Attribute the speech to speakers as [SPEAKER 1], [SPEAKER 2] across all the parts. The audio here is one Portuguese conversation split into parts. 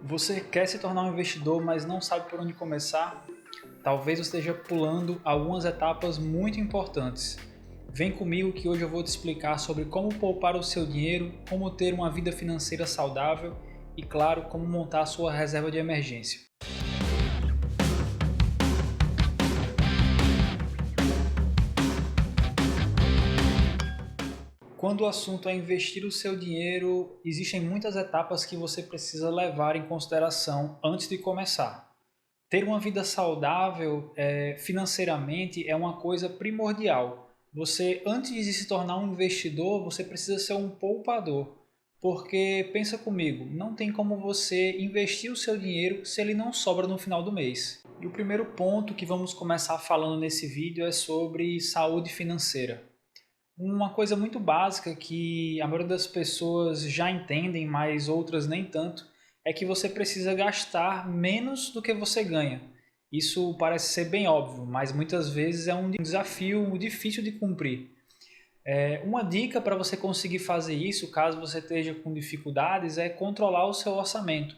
[SPEAKER 1] Você quer se tornar um investidor, mas não sabe por onde começar? Talvez você esteja pulando algumas etapas muito importantes. Vem comigo que hoje eu vou te explicar sobre como poupar o seu dinheiro, como ter uma vida financeira saudável e, claro, como montar a sua reserva de emergência. Quando o assunto é investir o seu dinheiro, existem muitas etapas que você precisa levar em consideração antes de começar. Ter uma vida saudável financeiramente é uma coisa primordial. Você, antes de se tornar um investidor, você precisa ser um poupador. Porque, pensa comigo, não tem como você investir o seu dinheiro se ele não sobra no final do mês. E o primeiro ponto que vamos começar falando nesse vídeo é sobre saúde financeira. Uma coisa muito básica que a maioria das pessoas já entendem, mas outras nem tanto, é que você precisa gastar menos do que você ganha. Isso parece ser bem óbvio, mas muitas vezes é um desafio difícil de cumprir. Uma dica para você conseguir fazer isso, caso você esteja com dificuldades, é controlar o seu orçamento.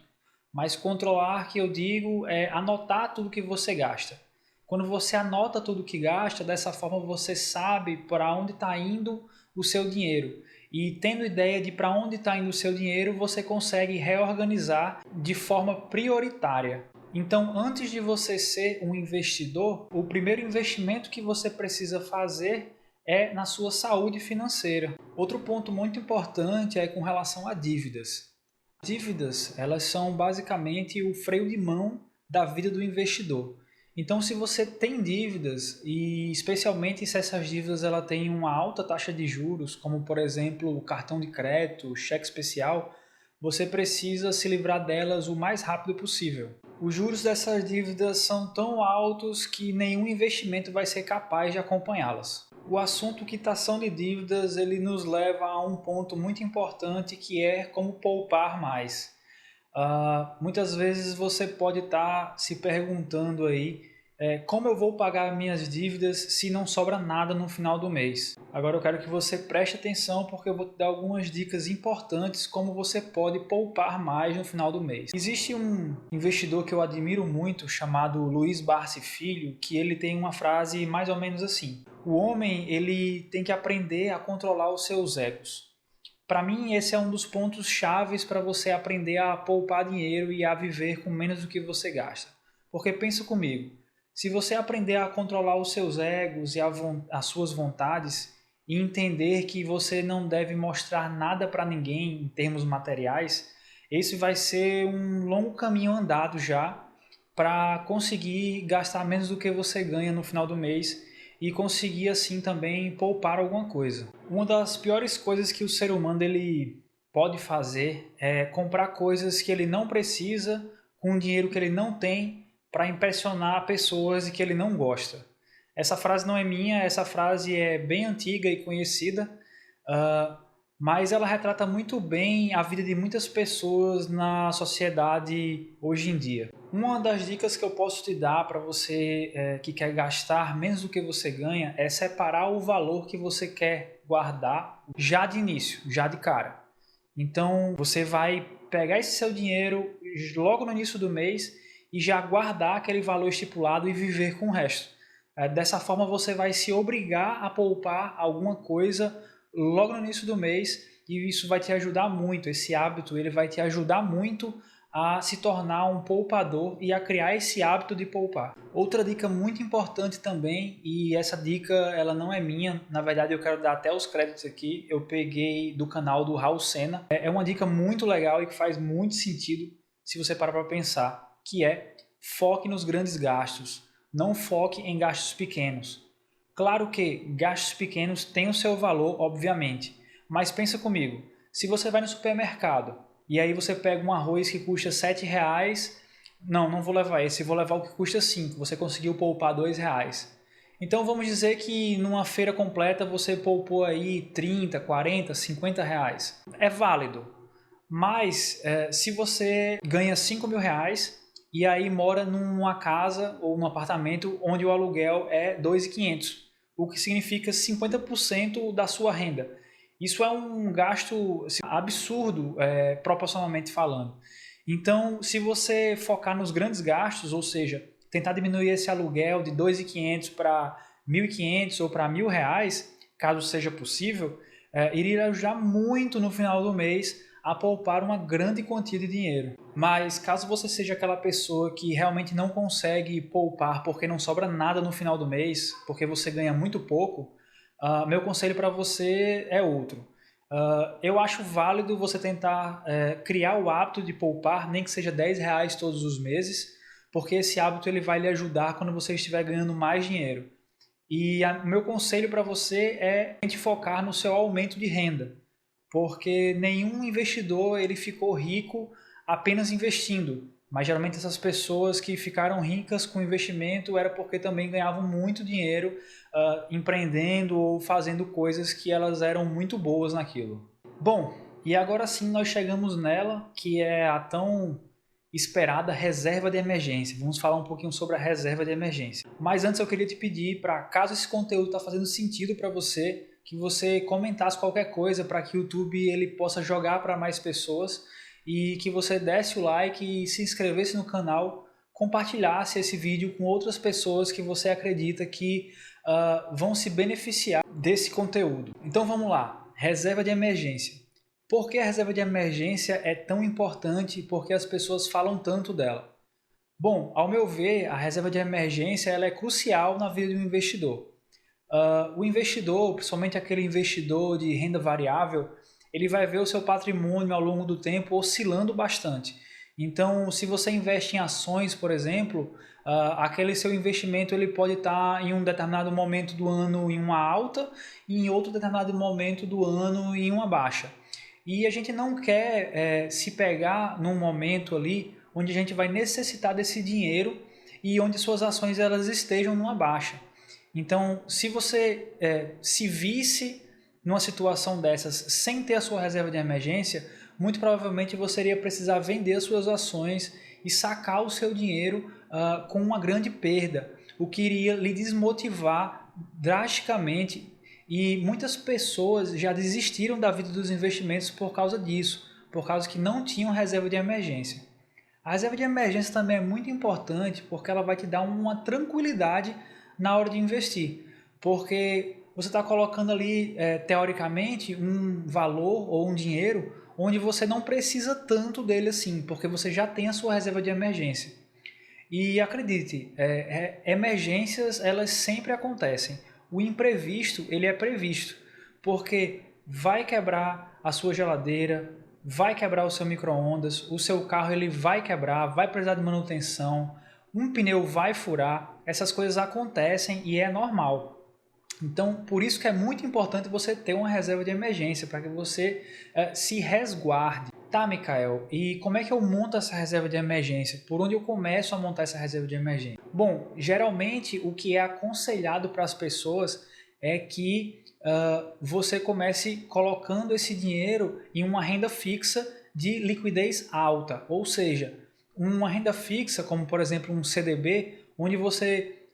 [SPEAKER 1] Mas controlar, que eu digo, é anotar tudo que você gasta. Quando você anota tudo que gasta, dessa forma você sabe para onde está indo o seu dinheiro. E tendo ideia de para onde está indo o seu dinheiro, você consegue reorganizar de forma prioritária. Então, antes de você ser um investidor, o primeiro investimento que você precisa fazer é na sua saúde financeira. Outro ponto muito importante é com relação a dívidas. Dívidas, elas são basicamente o freio de mão da vida do investidor. Então, se você tem dívidas, e especialmente se essas dívidas ela têm uma alta taxa de juros, como por exemplo o cartão de crédito, o cheque especial, você precisa se livrar delas o mais rápido possível. Os juros dessas dívidas são tão altos que nenhum investimento vai ser capaz de acompanhá-las. O assunto quitação de dívidas ele nos leva a um ponto muito importante que é como poupar mais. Muitas vezes você pode estar se perguntando aí como eu vou pagar minhas dívidas se não sobra nada no final do mês. Agora eu quero que você preste atenção porque eu vou te dar algumas dicas importantes como você pode poupar mais no final do mês. Existe um investidor que eu admiro muito chamado Luiz Barsi Filho, que ele tem uma frase mais ou menos assim: o homem ele tem que aprender a controlar os seus egos. Para mim, esse é um dos pontos chaves para você aprender a poupar dinheiro e a viver com menos do que você gasta. Porque pensa comigo, se você aprender a controlar os seus egos e as suas vontades e entender que você não deve mostrar nada para ninguém em termos materiais, esse vai ser um longo caminho andado já para conseguir gastar menos do que você ganha no final do mês e conseguir assim também poupar alguma coisa. Uma das piores coisas que o ser humano ele pode fazer é comprar coisas que ele não precisa com dinheiro que ele não tem para impressionar pessoas que ele não gosta. Essa frase não é minha, essa frase é bem antiga e conhecida, mas ela retrata muito bem a vida de muitas pessoas na sociedade hoje em dia. Uma das dicas que eu posso te dar para você que quer gastar menos do que você ganha é separar o valor que você quer guardar já de início, já de cara. Então você vai pegar esse seu dinheiro logo no início do mês e já guardar aquele valor estipulado e viver com o resto. Dessa forma você vai se obrigar a poupar alguma coisa logo no início do mês e isso vai te ajudar muito. Esse hábito ele vai te ajudar muito a se tornar um poupador e a criar esse hábito de poupar. Outra dica muito importante também, e essa dica ela não é minha, na verdade eu quero dar até os créditos aqui, eu peguei do canal do Raul Sena. É uma dica muito legal e que faz muito sentido se você parar para pensar, que é foque nos grandes gastos, não foque em gastos pequenos. Claro que gastos pequenos têm o seu valor, obviamente, mas pensa comigo, se você vai no supermercado e aí você pega um arroz que custa R$ 7, não vou levar esse, vou levar o que custa 5, você conseguiu poupar R$ 2. Então vamos dizer que numa feira completa você poupou aí 30, 40, R$ 50. É válido, mas se você ganha R$ 5.000 e aí mora numa casa ou num apartamento onde o aluguel é 2.500, o que significa 50% da sua renda. Isso é um gasto assim, absurdo, proporcionalmente falando. Então, se você focar nos grandes gastos, ou seja, tentar diminuir esse aluguel de 2.500 para 1.500 ou para R$ 1.000, caso seja possível, iria ajudar muito no final do mês a poupar uma grande quantia de dinheiro. Mas caso você seja aquela pessoa que realmente não consegue poupar porque não sobra nada no final do mês, porque você ganha muito pouco, meu conselho para você é outro. Eu acho válido você tentar criar o hábito de poupar, nem que seja R$ 10 todos os meses, porque esse hábito ele vai lhe ajudar quando você estiver ganhando mais dinheiro. E o meu conselho para você é tente focar no seu aumento de renda, porque nenhum investidor ele ficou rico apenas investindo, mas geralmente essas pessoas que ficaram ricas com investimento era porque também ganhavam muito dinheiro empreendendo ou fazendo coisas que elas eram muito boas naquilo. Bom, e agora sim nós chegamos nela, que é a tão esperada reserva de emergência. Vamos falar um pouquinho sobre a reserva de emergência. Mas antes eu queria te pedir para, caso esse conteúdo está fazendo sentido para você, que você comentasse qualquer coisa para que o YouTube ele possa jogar para mais pessoas e que você desse o like e se inscrevesse no canal, compartilhasse esse vídeo com outras pessoas que você acredita que vão se beneficiar desse conteúdo. Então vamos lá, reserva de emergência. Por que a reserva de emergência é tão importante e por que as pessoas falam tanto dela? Bom, ao meu ver, a reserva de emergência ela é crucial na vida de um investidor. O investidor, principalmente aquele investidor de renda variável, ele vai ver o seu patrimônio ao longo do tempo oscilando bastante. Então, se você investe em ações, por exemplo, aquele seu investimento ele pode estar em um determinado momento do ano em uma alta e em outro determinado momento do ano em uma baixa. E a gente não quer se pegar num momento ali onde a gente vai necessitar desse dinheiro e onde suas ações elas estejam numa baixa. Então, se você se visse numa situação dessas sem ter a sua reserva de emergência, muito provavelmente você iria precisar vender as suas ações e sacar o seu dinheiro com uma grande perda, o que iria lhe desmotivar drasticamente. E muitas pessoas já desistiram da vida dos investimentos por causa disso, por causa que não tinham reserva de emergência. A reserva de emergência também é muito importante porque ela vai te dar uma tranquilidade na hora de investir, porque você está colocando ali, teoricamente, um valor ou um dinheiro onde você não precisa tanto dele assim, porque você já tem a sua reserva de emergência. E acredite, emergências elas sempre acontecem. O imprevisto ele é previsto, porque vai quebrar a sua geladeira, vai quebrar o seu micro-ondas, o seu carro ele vai quebrar, vai precisar de manutenção, um pneu vai furar, essas coisas acontecem e é normal. Então, por isso que é muito importante você ter uma reserva de emergência, para que você se resguarde. Tá, Mikael, e como é que eu monto essa reserva de emergência? Por onde eu começo a montar essa reserva de emergência? Bom, geralmente o que é aconselhado para as pessoas é que você comece colocando esse dinheiro em uma renda fixa de liquidez alta, ou seja, uma renda fixa como por exemplo um CDB, onde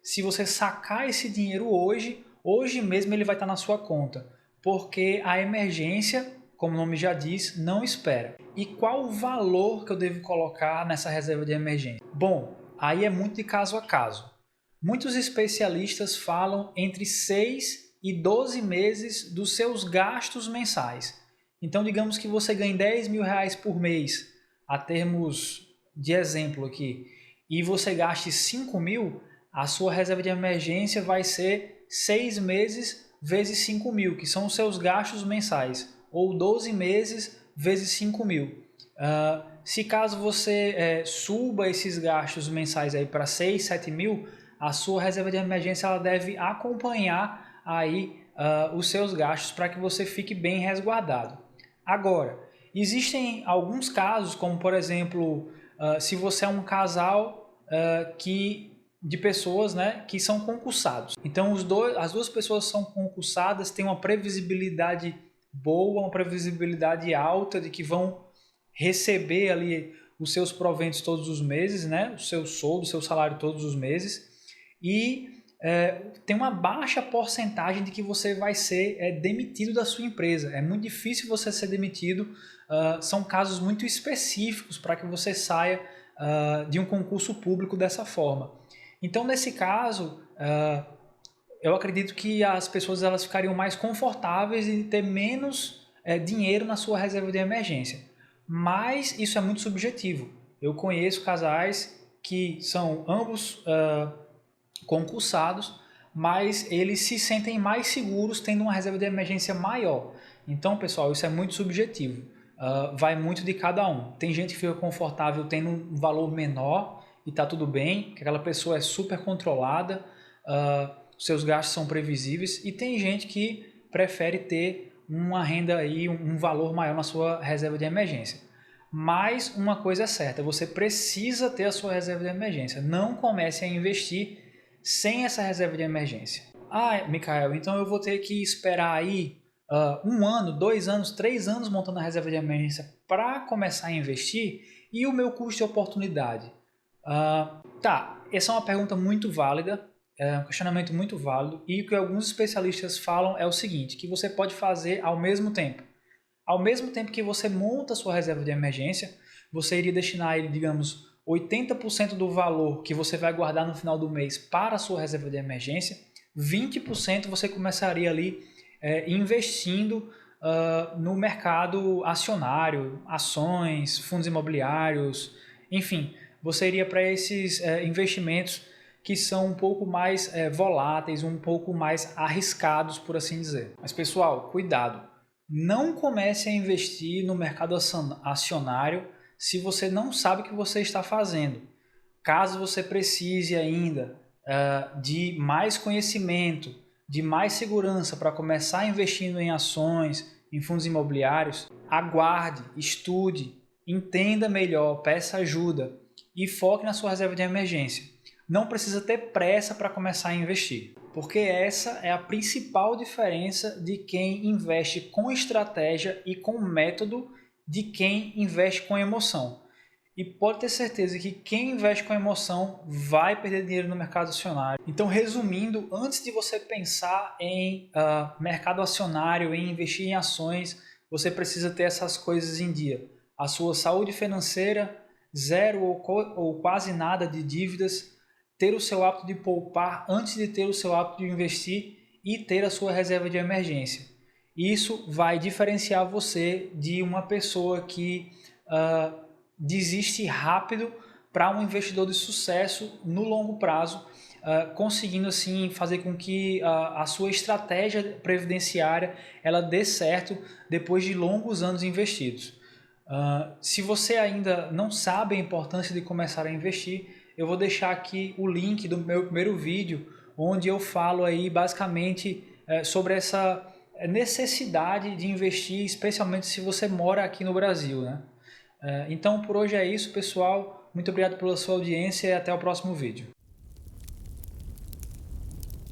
[SPEAKER 1] se você sacar esse dinheiro hoje mesmo ele vai estar na sua conta, porque a emergência, como o nome já diz, não espera. E qual o valor que eu devo colocar nessa reserva de emergência? Bom, aí é muito de caso a caso. Muitos especialistas falam entre 6 e 12 meses dos seus gastos mensais. Então, digamos que você ganhe R$ 10.000 por mês, a termos de exemplo aqui, e você gaste 5 mil, a sua reserva de emergência vai ser 6 meses vezes 5 mil, que são os seus gastos mensais, ou 12 meses vezes 5 mil. Se caso você suba esses gastos mensais para 6, 7 mil, a sua reserva de emergência ela deve acompanhar aí os seus gastos para que você fique bem resguardado. Agora, existem alguns casos, como por exemplo, se você é um casal de pessoas, né, que são concursados. Então as duas pessoas são concursadas, têm uma previsibilidade boa, uma previsibilidade alta de que vão receber ali os seus proventos todos os meses, né, o seu soldo, o seu salário todos os meses. E tem uma baixa porcentagem de que você vai ser demitido da sua empresa. É muito difícil você ser demitido, são casos muito específicos para que você saia de um concurso público dessa forma. Então, nesse caso, eu acredito que as pessoas elas ficariam mais confortáveis em ter menos dinheiro na sua reserva de emergência. Mas isso é muito subjetivo. Eu conheço casais que são ambos concursados, mas eles se sentem mais seguros tendo uma reserva de emergência maior. Então, pessoal, isso é muito subjetivo. Vai muito de cada um. Tem gente que fica confortável tendo um valor menor e está tudo bem, que aquela pessoa é super controlada, seus gastos são previsíveis, e tem gente que prefere ter uma renda aí, um valor maior na sua reserva de emergência. Mas uma coisa é certa, você precisa ter a sua reserva de emergência. Não comece a investir sem essa reserva de emergência. Micael, então eu vou ter que esperar aí 1 ano, 2 anos, 3 anos montando a reserva de emergência para começar a investir, e o meu custo de oportunidade? Essa é uma pergunta muito válida, é um questionamento muito válido, e o que alguns especialistas falam é o seguinte, que você pode fazer ao mesmo tempo. Ao mesmo tempo que você monta a sua reserva de emergência, você iria destinar, digamos, 80% do valor que você vai guardar no final do mês para a sua reserva de emergência, 20% você começaria ali investindo no mercado acionário, ações, fundos imobiliários, enfim, você iria para esses investimentos que são um pouco mais voláteis, um pouco mais arriscados, por assim dizer. Mas pessoal, cuidado! Não comece a investir no mercado acionário se você não sabe o que você está fazendo. Caso você precise ainda de mais conhecimento, de mais segurança para começar investindo em ações, em fundos imobiliários, aguarde, estude, entenda melhor, peça ajuda e foque na sua reserva de emergência. Não precisa ter pressa para começar a investir, porque essa é a principal diferença de quem investe com estratégia e com método de quem investe com emoção. E pode ter certeza que quem investe com emoção vai perder dinheiro no mercado acionário. Então, resumindo, antes de você pensar em mercado acionário, em investir em ações, você precisa ter essas coisas em dia. A sua saúde financeira, zero ou quase nada de dívidas, ter o seu hábito de poupar antes de ter o seu hábito de investir e ter a sua reserva de emergência. Isso vai diferenciar você de uma pessoa que desiste rápido para um investidor de sucesso no longo prazo, conseguindo assim fazer com que a sua estratégia previdenciária ela dê certo depois de longos anos investidos. Se você ainda não sabe a importância de começar a investir, eu vou deixar aqui o link do meu primeiro vídeo, onde eu falo aí basicamente sobre essa necessidade de investir, especialmente se você mora aqui no Brasil, né? Então por hoje é isso, pessoal. Muito obrigado pela sua audiência e até o próximo vídeo.